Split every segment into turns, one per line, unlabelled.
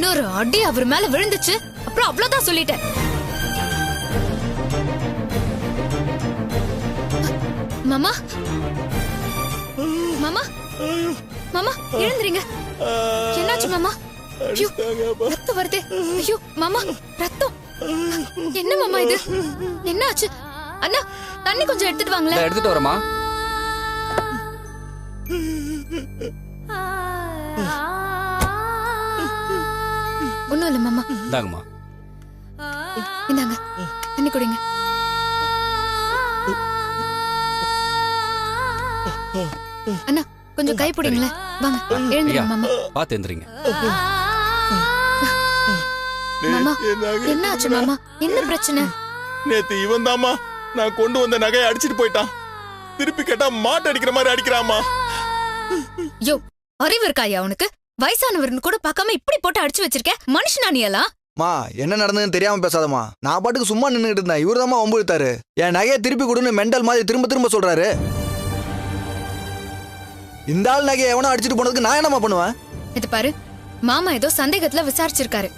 இன்னொரு அடி அவர் மேல விழுந்துச்சு, அப்புறம் அவ்வளவுதான் சொல்லிட்டேன். மாமா மாமா மாமா எழுந்துறீங்க. என்னாச்சு மாமா? ஐயோ ரத்தம் வருதே. ஐயோ மாமா ரத்தம். என்ன மாமா இது? என்ன ஆச்சு? அண்ணா தண்ணி கொஞ்சம் எடுத்துட்டு வாங்களேன்.
எடுத்துட்டு வரமா?
ஒண்ணும் இல்ல மாமா.
இந்தாங்கம்மா.
இந்தாங்க தண்ணி குடிங்க. அண்ணா கொஞ்சம் கை பிடிங்களேன். வாங்க எழுந்துருங்க மாமா.
பாத்து எழுந்துறீங்க.
மாமா என்ன ஆச்சு மாமா? என்ன பிரச்சனை?
நேத்து இவன் தாமா நான் கொண்டு வந்த நகையை அடிச்சிட்டு போயிட்டான். திருப்பி கேட்டா மாட்டு அடிக்கிற மாதிரி அடிக்கிறாமா.
யோ அறிவு இருக்காயா உனக்கு? வயசானவர்னு கூட பார்க்காம இப்படி போட்டு அடிச்சு வச்சிருக்க. மனுஷனா நீ எல்லாம்?
மா என்ன நடந்ததுன்னு தெரியாம பேசாதமா. நான் பாட்டுக்கு சும்மா நின்றுட்டு இருந்தேன். இவரு தாமா வம்பு இழுத்தாரு. என் நகையை திருப்பி கொடுன்னு மெண்டல் மாதிரி திரும்ப திரும்ப சொல்றாரு. இந்த ஆள் நகையை எவனோ அடிச்சுட்டு போனதுக்கு நான் என்னமா பண்ணுவேன்?
இது பாரு, மாமா ஏதோ சந்தேகத்துல விசாரிச்சிருக்காரு.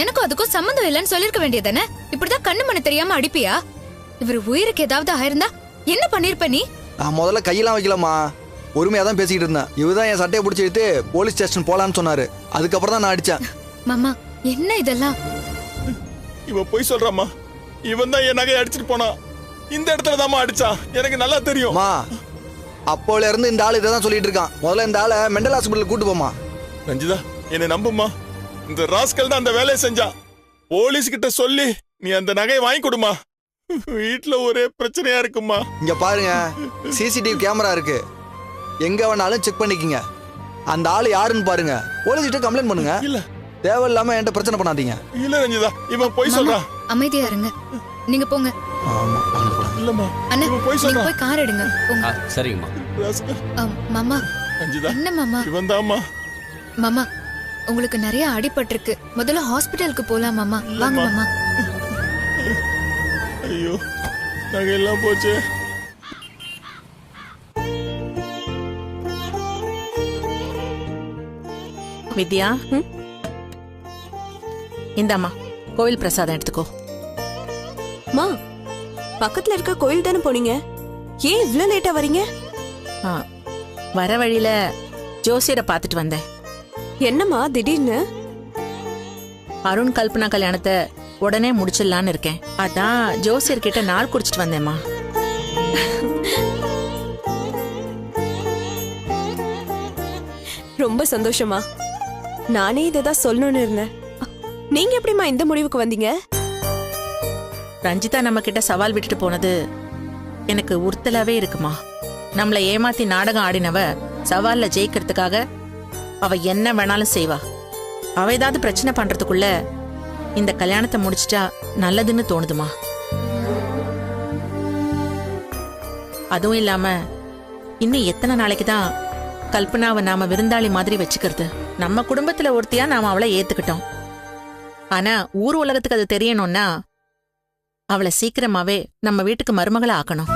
எனக்கும் அதுக்கும் சம்மந்தம் இல்லைன்னு சொல்லிருக்க வேண்டியதானே? இப்படிதான் கண்ணு மண்ணு தெரியாம அடிப்பியா? இவர் உயிருக்கு ஏதாவது ஆயிருந்தா என்ன பண்ணிருப்ப நீ?
நான் முதல்ல கையெல்லாம் வைக்கலாமா, பொறுமையா தான் பேசிக்கிட்டு இருந்தேன். இவதான் என் சட்டையை பிடிச்சி எடுத்து போலீஸ் ஸ்டேஷன் போலான்னு சொன்னாரு. அதுக்கப்புறம் தான் நான் அடிச்சேன்.
மாமா என்ன இதெல்லாம்?
இவன் போய் சொல்றாமா. இவன் தான் என் நகையை அடிச்சிட்டு போனான். இந்த இடத்துல தாமா அடிச்சா. எனக்கு நல்லா தெரியும்.
மா அப்போல இருந்து இந்த ஆள் இதான் சொல்லிட்டு இருக்கான். முதல்ல இந்த ஆளை மெண்டல் ஹாஸ்பிட்டல் கூட்டு போமா.
ரஞ்சிதா என்னை நம்புமா. இந்த ராஸ்கல் தான் அந்த வேலையை செஞ்சான். போலீஸ் கிட்ட சொல்லி நீ அந்த நகையை வாங்கி கொடுமா. வீட்டுல ஒரே பிரச்சனையா இருக்குமா.
இங்க பாருங்க, சிசிடிவி கேமரா இருக்கு. எங்க வேணாலும் செக் பண்ணிக்கங்க. அந்த ஆளு யாருன்னு பாருங்க. போலீஸ் கிட்ட கம்ப்ளைண்ட் பண்ணுங்க.
இல்ல
தேவையில்லாம என்கிட்ட பிரச்சனை பண்ணாதீங்க.
இல்ல ரஞ்சிதா இவன் போய் சொல்றான்.
அமைதியா இருங்க. நீங்க போங்க.
இல்லம்மா
அண்ணா
இவன் போய்
நீங்க
சொல்றான்.
போய் கார் எடுங்க. போங்க.
சரிங்கம்மா.
ராஸ்கல்.
மாமா
ரஞ்சிதா
என்ன மாமா?
இவன் தாமா.
மாமா உங்களுக்கு நிறைய அடிபட்டிருக்கு. முதல்ல ஹாஸ்பிட்டலுக்கு போலாம் மாமா. வாங்க மாமா.
ஐயோ நகையெல்லாம் போச்சு.
வித்யா, இந்தாம்மா கோவில் பிரசாதம் எடுத்துக்கோ.
மா பக்கத்துல இருக்க கோயில் தானே போனீங்க? ஏன் இவ்ளோ லேட்டா வரீங்க?
வர வழியில ஜோசியரை பார்த்துட்டு வந்தேன்.
என்னம்மா திடீர்னு?
அருண் கல்பனா கல்யாணத்தை உடனே முடிச்சிடலான்னு இருக்கேன். அதான் ஜோசியர்கிட்ட நாள் குறிச்சிட்டு வந்தேம்மா.
ரொம்ப சந்தோஷமா. நானே இததான் சொல்லணும்னு இருந்தேன். நீங்க எப்படிமா இந்த முடிவுக்கு வந்தீங்க?
ரஞ்சிதா நம்ம கிட்ட சவால் விட்டுட்டு போனது எனக்கு உறுத்தலாவே இருக்குமா. நம்மளை ஏமாத்தி நாடகம் ஆடினவ சவால்ல ஜெயிக்கிறதுக்காக அவ என்ன வேணாலும் செய்வா. அவ ஏதாவது பிரச்சனை பண்றதுக்குள்ள இந்த கல்யாணத்தை முடிச்சிட்டா நல்லதுன்னு தோணுதுமா. அதுவும் இல்லாம இன்னும் எத்தனை நாளைக்கு தான் கல்பனாவை நாம விருந்தாளி மாதிரி வச்சுக்கிறது? நம்ம குடும்பத்துல ஒருத்தியா நாம அவளை ஏத்துக்கிட்டோம். ஆனா ஊர் உலகத்துக்கு அது தெரியணும்னா அவளை சீக்கிரமாவே நம்ம வீட்டுக்கு மருமகளை ஆக்கணும்.